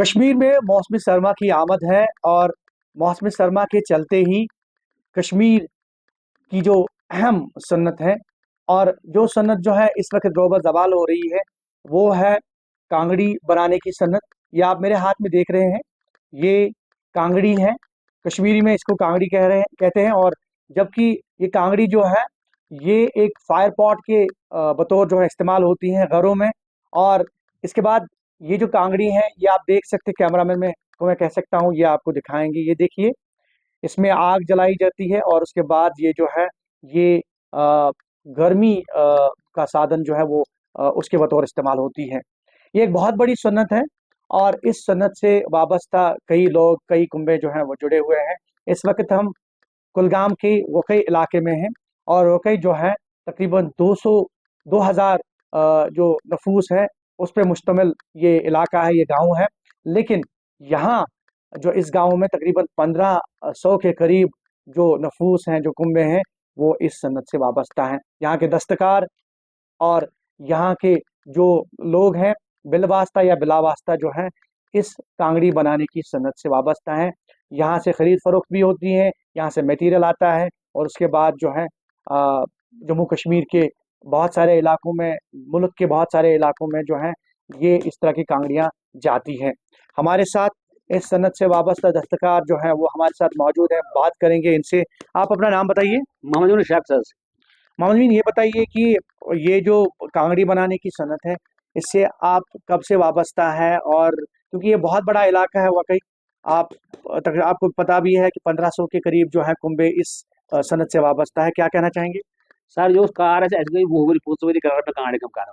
कश्मीर में मौसमी सरमा की आमद है और मौसमी सरमा के चलते ही कश्मीर की जो अहम सन्नत है और जो सन्नत जो है इस वक्त ग्लोबल ज़वाल हो रही है वो है कांगड़ी बनाने की सन्नत। ये आप मेरे हाथ में देख रहे हैं, ये कांगड़ी है। कश्मीरी में इसको कांगड़ी कहते हैं। और जबकि ये कांगड़ी जो है ये एक फायर पॉट के बतौर जो है इस्तेमाल होती है घरों में। और इसके बाद ये जो कांगड़ी है ये आप देख सकते हैं, कैमरामैन में को मैं कह सकता हूँ ये आपको दिखाएंगे। ये देखिए, इसमें आग जलाई जाती है और उसके बाद ये जो है ये गर्मी का साधन जो है वो उसके बतौर इस्तेमाल होती है। ये एक बहुत बड़ी सुन्नत है और इस सुन्नत से वाबस्ता कई लोग, कई कुंबे जो हैं वो जुड़े हुए हैं। इस वक्त हम कुलगाम के वकई इलाके में हैं और वकई जो है तकरीबन 2000 जो नफूस है उस पर मुश्तमिल ये इलाका है, ये गांव है। लेकिन यहाँ जो इस गांव में तकरीबन 1500 के करीब जो नफूस हैं, जो कुंबे हैं, वो इस सन्नत से वाबस्ता हैं। यहाँ के दस्तकार और यहाँ के जो लोग हैं बिलवास्ता या बिलावास्ता जो है इस कांगड़ी बनाने की सन्नत से वाबस्ता हैं। यहाँ से खरीद फरोख्त भी होती है, यहाँ से मटेरियल आता है और उसके बाद जो है जम्मू कश्मीर के बहुत सारे इलाकों में, मुल्क के बहुत सारे इलाकों में जो है ये इस तरह की कांगड़ियाँ जाती हैं। हमारे साथ इस सनत से वाबस्ता दस्तकार जो है वो हमारे साथ मौजूद है, बात करेंगे इनसे। आप अपना नाम बताइए। मोहम्मद शेख सर। मोहम्मद बिन, ये बताइए कि ये जो कांगड़ी बनाने की सनत है इससे आप कब से वाबस्ता है? और क्योंकि ये बहुत बड़ा इलाका है वाकई, आप आपको पता भी है कि 1500 के करीब जो है कुंबे इस सनत से वाबस्ता है, क्या कहना चाहेंगे? सर जो कार गई वो पूरी कर कांड कम कर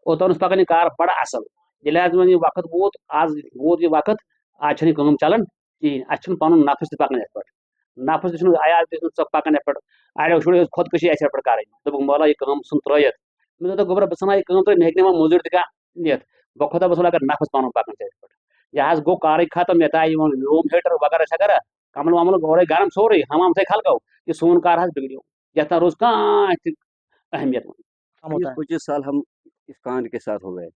ओतन पकन कार बड़ा असल ये ये वक्त वोत आज वोत ये वक्त आज कम चलान कहें अ पन नफस पकन पे नफस अयाज पकन पे अड़ो शुड़ो खुदकशी पे कर दोप मौला ये कम सुन त्रित मे गोबर बह सना यह त्रित मे हे मजूर तक नित बह खुदा बस अगर नफस पन पकन पे यह गो कार खत्म ये रूम हीटर वगैरह शगैरह कमल वमल गोरे गरम सोरे हमाम थे खलको ये सोन कार बिगड़ो यथ रोज कह अहमियत। काम होता है। 25 साल हम इस कांड के साथ हो गए।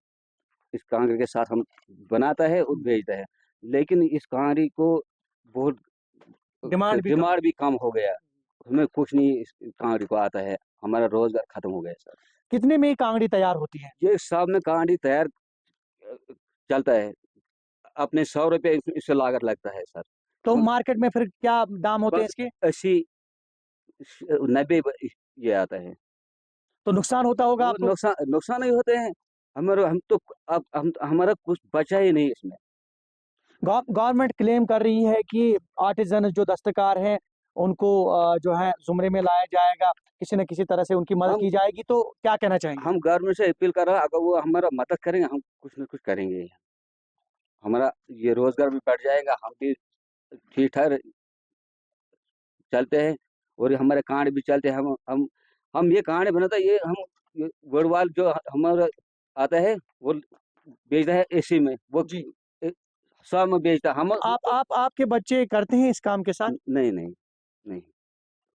इस कांड के साथ हम बनाता है और बेचता है, लेकिन इस कहानी को बहुत डिमांड भी कम हो गया। हमें कुछ नहीं इस कहानी को आता है, हमारा रोजगार खत्म हो गया सर। कितने में ये कांगड़ी तैयार होती है? ये साहब में कहानी तैयार चलता है, अपने 100 रुपये इससे लागत लगता है सर। तो मार्केट में फिर क्या दाम होते हैं इसके? 80-90 ये आता है। तो नुकसान होता होगा आपको? नुकसान नहीं होते हैं हमारा। हम तो अब हम हमारा कुछ बचा ही नहीं इसमें। गवर्नमेंट क्लेम कर रही है कि आर्टिजन जो दस्तकार हैं उनको जो है जुमरे में लाया जाएगा, किसी न किसी तरह से उनकी मदद की जाएगी। तो क्या कहना चाहेंगे? हम गवर्नमेंट से अपील कर रहे हैं, अगर वो हमारा मदद करेंगे हम कुछ न कुछ करेंगे। हमारा ये रोजगार भी बढ़ जाएगा, हम भी ठीक ठाक चलते हैं और हमारे कांड भी चलते हैं। हम ये कहानी बनाता है, ये हम वर्डवाल जो हमारा आता है वो बेचता है एसी में, वो जी। 100 में बेचता है। हम आपके बच्चे करते हैं इस काम के साथ? नहीं नहीं नहीं,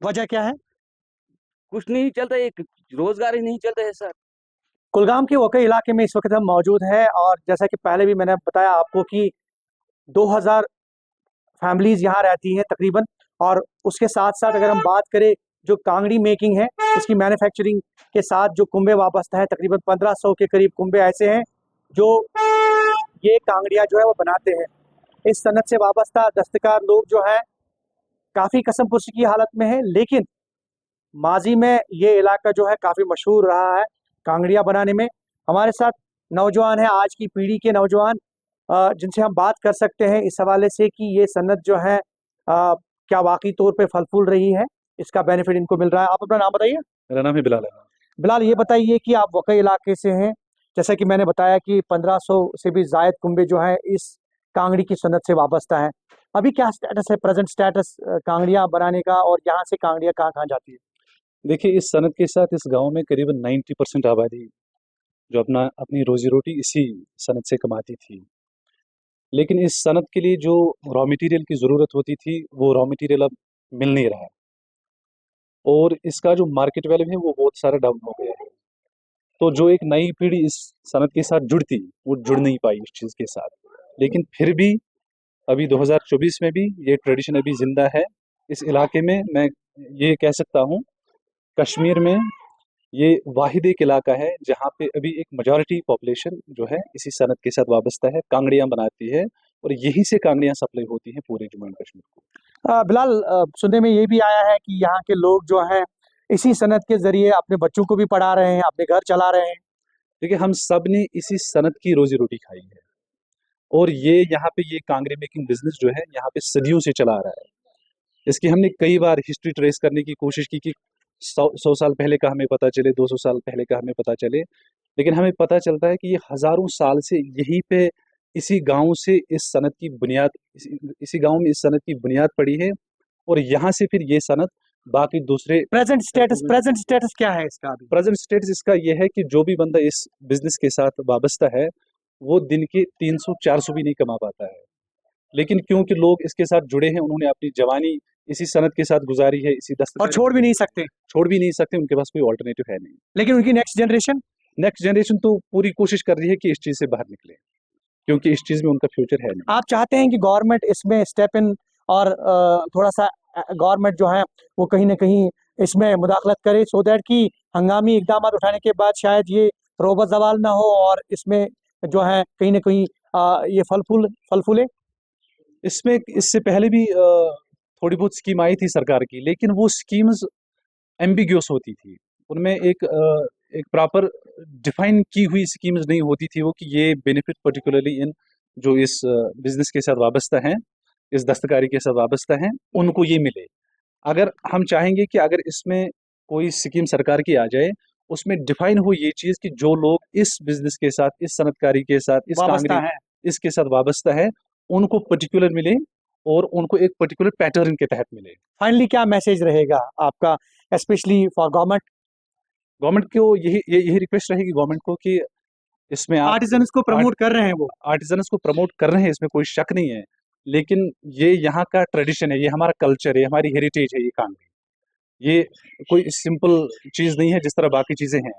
वजह क्या है? कुछ नहीं चलता, एक रोजगार ही नहीं चलता है सर। कुलगाम के वकई इलाके में इस वक्त हम मौजूद हैं और जैसा कि पहले भी मैंने बताया आपको कि 2000 फैमिलीज यहाँ रहती हैं तकरीबन। और उसके साथ साथ अगर हम बात करें जो कांगड़ी मेकिंग है, इसकी मैन्युफैक्चरिंग के साथ जो कुंबे वाबस्ता है, तकरीबन 1500 के करीब कुंबे ऐसे हैं जो ये कांगड़ियाँ जो है वो बनाते हैं। इस सनत से वाबस्ता दस्तकार लोग जो हैं काफ़ी कसम पुर्सी की हालत में है, लेकिन माजी में ये इलाका जो है काफ़ी मशहूर रहा है कांगड़ियाँ बनाने में। हमारे साथ नौजवान है, आज की पीढ़ी के नौजवान, जिनसे हम बात कर सकते हैं इस हवाले से कि ये सनत जो है क्या वाकई तौर पे फल फूल रही है, इसका बेनिफिट इनको मिल रहा है। आप अपना नाम बताइए। मेरा नाम है बिलाल है। बिलाल, ये बताइए कि आप वकई इलाके से हैं, जैसा कि मैंने बताया कि 1500 से भी जायद कुंबे जो हैं इस कांगड़ी की सनत से वाबस्ता है। अभी क्या स्टेटस है, प्रेजेंट स्टेटस कांगड़ियाँ बनाने का, और यहाँ से कांगड़ियाँ कहाँ कहाँ जाती है? देखिए, इस सनत के साथ इस गांव में करीबन 90% आबादी जो अपनी रोजी रोटी इसी सनत से कमाती थी। लेकिन इस सनत के लिए जो रॉ मटेरियल की ज़रूरत होती थी वो रॉ मटेरियल अब मिल नहीं रहा है और इसका जो मार्केट वैल्यू है वो बहुत सारा डाउन हो गया है। तो जो एक नई पीढ़ी इस सनत के साथ जुड़ती, वो जुड़ नहीं पाई इस चीज़ के साथ। लेकिन फिर भी अभी 2024 में भी ये ट्रेडिशन अभी ज़िंदा है। इस इलाके में मैं ये कह सकता हूँ, कश्मीर में ये वाहिद एक इलाका है जहाँ पे अभी एक मेजॉरिटी पॉपुलेशन जो है इसी सनत के साथ वाबस्ता है, कांगड़ियाँ बनाती है और यहीं से कांगड़ियाँ सप्लाई होती हैं पूरे जम्मू एंड कश्मीर को। बिलाल, सुनने में ये भी आया है कि यहाँ के लोग जो हैं इसी सनत के ज़रिए अपने बच्चों को भी पढ़ा रहे हैं, अपने घर चला रहे हैं। देखिए, हम सब ने इसी सनत की रोज़ी-रोटी खाई है और ये यहाँ पे ये कांगड़ी मेकिंग बिज़नेस जो है यहाँ पे सदियों से चला आ रहा है। इसकी हमने कई बार हिस्ट्री ट्रेस करने की कोशिश की कि 100 साल पहले का हमें पता चले, 200 साल पहले का हमें पता चले, लेकिन हमें पता चलता है कि ये हज़ारों साल से यहीं पे इसी गाँव से इस सनत की बुनियाद इसी गाँव में इस सनत की बुनियाद पड़ी है और यहाँ से फिर ये सनत बाकी दूसरे प्रेजेंट स्टेटस क्या है इसका अभी? प्रेजेंट स्टेटस इसका ये है कि जो भी बंदा इस बिज़नेस के साथ वाबस्ता है, वो दिन के 300-400 भी नहीं कमा पाता है। लेकिन क्योंकि लोग इसके साथ जुड़े हैं, उन्होंने अपनी जवानी इसी सनत के साथ गुजारी है, इसी और दस्तकारी छोड़ भी नहीं सकते। छोड़ भी नहीं सकते, उनके पास कोई ऑल्टरनेटिव है नहीं। लेकिन उनकी नेक्स्ट जनरेशन तो पूरी कोशिश कर रही है कि इस चीज़ से बाहर निकले, क्योंकि इस चीज़ में उनका फ्यूचर है नहीं। आप चाहते हैं कि गवर्नमेंट इसमें स्टेप इन और थोड़ा सा गवर्नमेंट जो है वो कहीं ना कहीं इसमें मुदाखलत करे, सो दैट कि हंगामी इकदाम उठाने के बाद शायद ये रोबा जवाल ना हो और इसमें जो है कहीं ना कहीं ये फल फूले। इसमें इससे पहले भी थोड़ी बहुत स्कीम आई थी सरकार की, लेकिन वो स्कीम्स एम्बिग्यूअस होती थी। उनमें एक प्रॉपर डिफाइन की हुई स्कीम्स नहीं होती थी वो कि ये बेनिफिट पर्टिकुलरली इन जो इस बिजनेस के साथ वाबस्ता हैं, इस दस्तकारी के साथ वाबस्ता हैं, उनको ये मिले। अगर हम चाहेंगे कि अगर इसमें कोई स्कीम सरकार की आ जाए, उसमें डिफाइन हो ये चीज़ कि जो लोग इस बिजनेस के साथ, इस सनतकारी के साथ, इस वाबस्ता कांगड़ी है। इसके साथ वाबस्ता है, उनको पर्टिकुलर मिले और उनको एक पर्टिकुलर पैटर्न के तहत मिले। फाइनली क्या मैसेज रहेगा आपका, स्पेशली फॉर गवर्नमेंट? गवर्नमेंट को यही रिक्वेस्ट रहेगी गवर्नमेंट को कि इसमें आप आर्टिजन्स को प्रमोट कर रहे हैं वो। आर्टिजन्स को प्रमोट कर रहे हैं, इसमें कोई शक नहीं है, लेकिन ये यहाँ का ट्रेडिशन है, ये हमारा कल्चर है, हमारी हेरिटेज है ये कांगड़ी। ये कोई सिंपल चीज़ नहीं है जिस तरह बाकी चीज़ें हैं।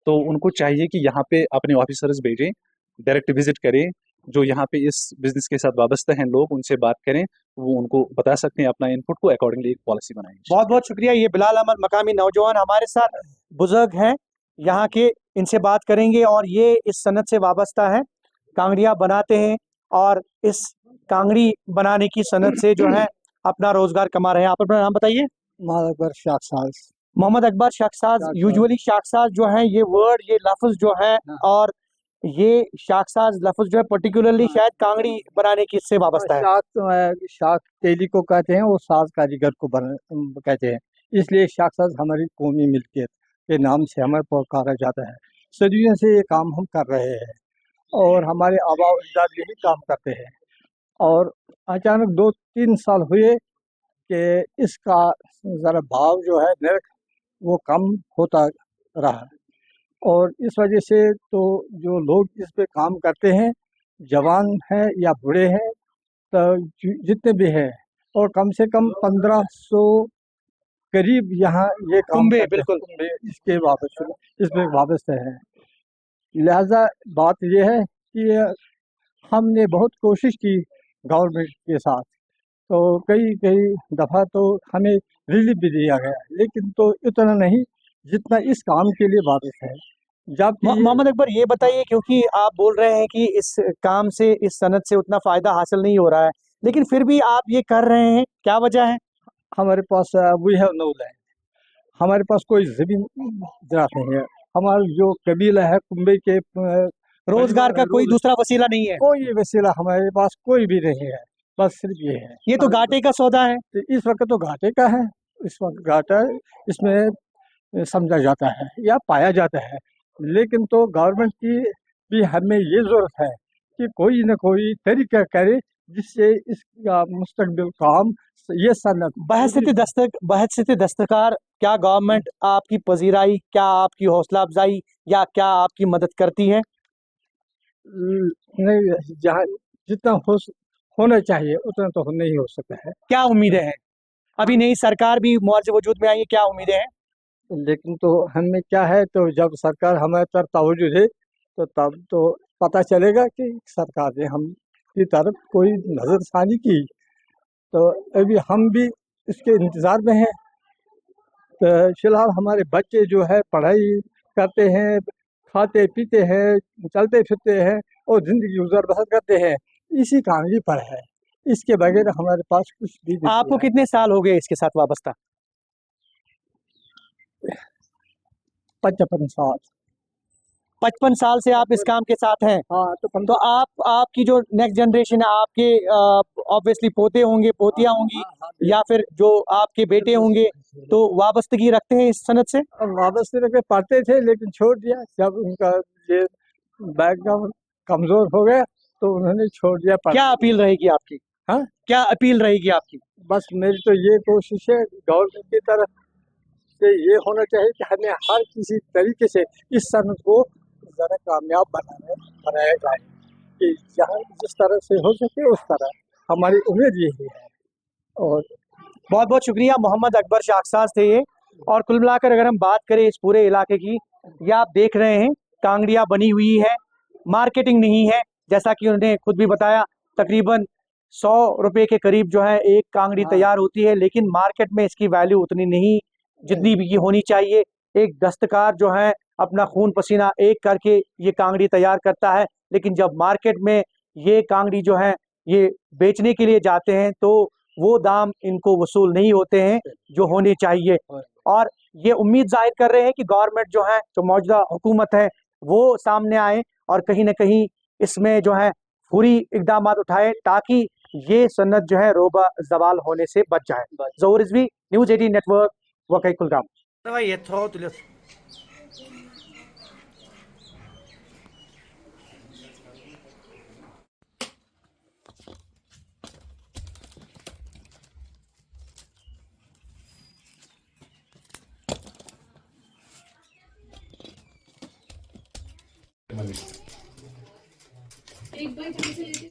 तो उनको चाहिए कि यहाँ पे अपने ऑफिसर्स भेजें, डायरेक्ट विजिट करें, जो यहाँ पे इस बिजनेस के साथ वाबस्ता हैं लोग, उनसे बात करें, वो उनको बता सकते हैं अपना इनपुट को अकॉर्डिंगली एक पॉलिसी बनाएंगे। बहुत बहुत शुक्रिया। ये बिलाल अहमद, मकामी नौजवान हमारे साथ बुजुर्ग हैं यहाँ के, इनसे बात करेंगे और ये इस सनत से वाबस्ता है, कांगड़ियाँ बनाते हैं और इस कांगड़ी बनाने की सनत से जो है अपना रोजगार कमा रहे हैं। आप अपना नाम बताइए। मोहम्मद अकबर शाखसाज। मोहम्मद अकबर शाखसाज। शाखसाज। यूजुअली शाखसाज जो है ये वर्ड, ये लफ्ज जो है हाँ। और ये शाखसाज लफ्ज जो है पर्टिकुलरली हाँ। शायद कांगड़ी बनाने की इससे वाबस्ता है। शाख तेली को कहते हैं, वो साज कारीगर को कहते हैं, इसलिए शाखसाज हमारी कौमी मिल्कियत के नाम से हमें पुकारा जाता है। सदियों से ये काम हम कर रहे हैं और हमारे आबा अजदाद यही काम करते हैं और अचानक 2-3 साल हुए कि इसका ज़रा भाव जो है नर्क वो कम होता रहा और इस वजह से तो जो लोग इस पे काम करते हैं, जवान हैं या बूढ़े हैं, तो जितने भी हैं, और कम से कम 1500 करीब यहाँ ये काम कुंबे, करते हैं, बिल्कुल। कुंबे इसमें वाबस्ते हैं। लिहाजा बात ये है कि हमने बहुत कोशिश की गवर्नमेंट के साथ, तो कई दफ़ा तो हमें रिलीफ भी दिया गया, लेकिन तो इतना नहीं जितना इस काम के लिए वाबस्ता है। जबकि मोहम्मद अकबर, ये बताइए, क्योंकि आप बोल रहे हैं कि इस काम से, इस सनत से उतना फायदा हासिल नहीं हो रहा है, लेकिन फिर भी आप ये कर रहे हैं, क्या वजह है? हमारे पास वी हैव नो लैंड, हमारे पास कोई ज़मीन ज़राअत नहीं है। हमारा जो कबीला है कुंबे के रोजगार का कोई दूसरा वसीला नहीं है। कोई वसीला हमारे पास कोई भी नहीं है, बस सिर्फ ये है। ये तो घाटे का सौदा है। तो इस वक्त तो घाटे का है, इस वक्त घाटा इसमें समझा जाता है या पाया जाता है, लेकिन तो गवर्नमेंट की भी हमें ये ज़रूरत है कि कोई न कोई तरीका करे जिससे इसका मुस्तकबिल काम ये सनत बहसियत दस्तकार, क्या गवर्नमेंट आपकी पजीराई, क्या आपकी हौसला अफजाई या क्या आपकी मदद करती है? नहीं, जहाँ जितना होना चाहिए उतना तो नहीं हो सकता है। क्या उम्मीदें हैं? अभी नई सरकार भी मुआवजे वजूद में आई है, क्या उम्मीदें हैं? लेकिन तो हमें क्या है, तो जब सरकार हमारे तरफ तवज्जो दे तो तब तो पता चलेगा कि सरकार ने की तरफ कोई नज़रसानी की, तो अभी हम भी इसके इंतज़ार में हैं। तो फिलहाल हमारे बच्चे जो है पढ़ाई करते हैं, खाते पीते हैं, चलते फिरते हैं और ज़िंदगी गुजर बसर करते हैं, इसी कांगड़ी पर है। इसके बगैर हमारे पास कुछ भी नहीं आपको है। कितने साल हो गए इसके साथ वाबस्ता? 55 साल। 55 साल से आप इस काम के साथ हैं। हाँ, तो तो आपकी जो नेक्स्ट जनरेशन है, आपके ऑब्वियसली पोते होंगे, पोतियां होंगी, या फिर जो आपके बेटे होंगे, तो वाबस्तगी रखते हैं इस सनत से? वाबस्ते रखे पढ़ते थे लेकिन छोड़ दिया जब उनका ये बैकग्राउंड कमजोर हो गया तो उन्होंने छोड़ दिया क्या पढ़ना। अपील रहेगी आपकी? हाँ? क्या अपील रहेगी आपकी? बस मेरी तो ये कोशिश है गवर्नमेंट की तरफ से ये होना चाहिए कि हमें हर किसी तरीके से इस सनत को ज़रा कामयाब बनाया जाए कि जहाँ जिस तरह से हो सके उस तरह, हमारी उम्मीद यही है। और बहुत बहुत शुक्रिया। मोहम्मद अकबर शाखसाज थे ये। और कुल मिलाकर अगर हम बात करें इस पूरे इलाके की, ये आप देख रहे हैं कांगड़ियाँ बनी हुई है, मार्केटिंग नहीं है, जैसा कि उन्होंने खुद भी बताया तकरीबन 100 रुपए के करीब जो है एक कांगड़ी तैयार होती है, लेकिन मार्केट में इसकी वैल्यू उतनी नहीं जितनी भी होनी चाहिए। एक दस्तकार जो है अपना खून पसीना एक करके ये कांगड़ी तैयार करता है, लेकिन जब मार्केट में ये कांगड़ी जो है ये बेचने के लिए जाते हैं तो वो दाम इनको वसूल नहीं होते हैं जो होने चाहिए। और ये उम्मीद जाहिर कर रहे हैं कि गवर्नमेंट जो है, जो मौजूदा हुकूमत है, वो सामने आए और कहीं ना कहीं इसमें जो है पूरी इकदाम उठाए ताकि ये सन्नत जो है रोबा जवाल होने से बच जाए। ज़हूर रिजवी, न्यूज़ 18 नेटवर्क, वाकई कुलगाम। एक बाइट हमसे ले लीजिए।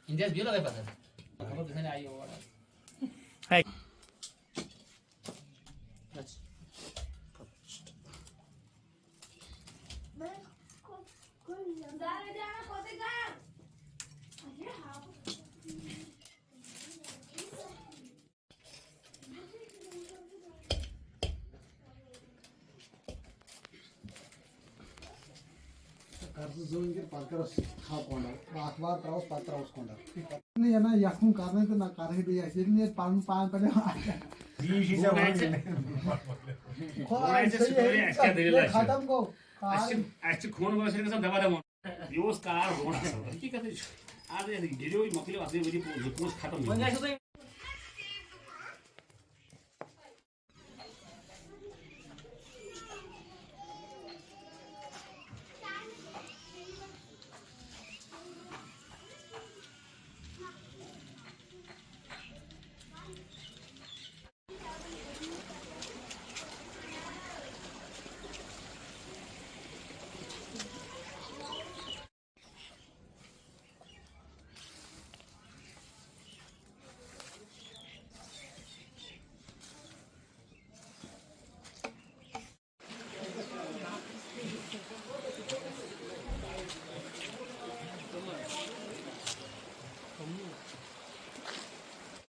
इंडिया भी लगा पता खबर दिखाने आई हो है। अखबार त्राउस पत्र उसकोंडा ये ना यखूं करने तो ना करने भी ऐसे नहीं पान पान पड़े खत्म को अच्छे खून बस के सब दबा दबा योस कार होना सब की कहते आज गिरियो मकले आदमी बड़ी खत्म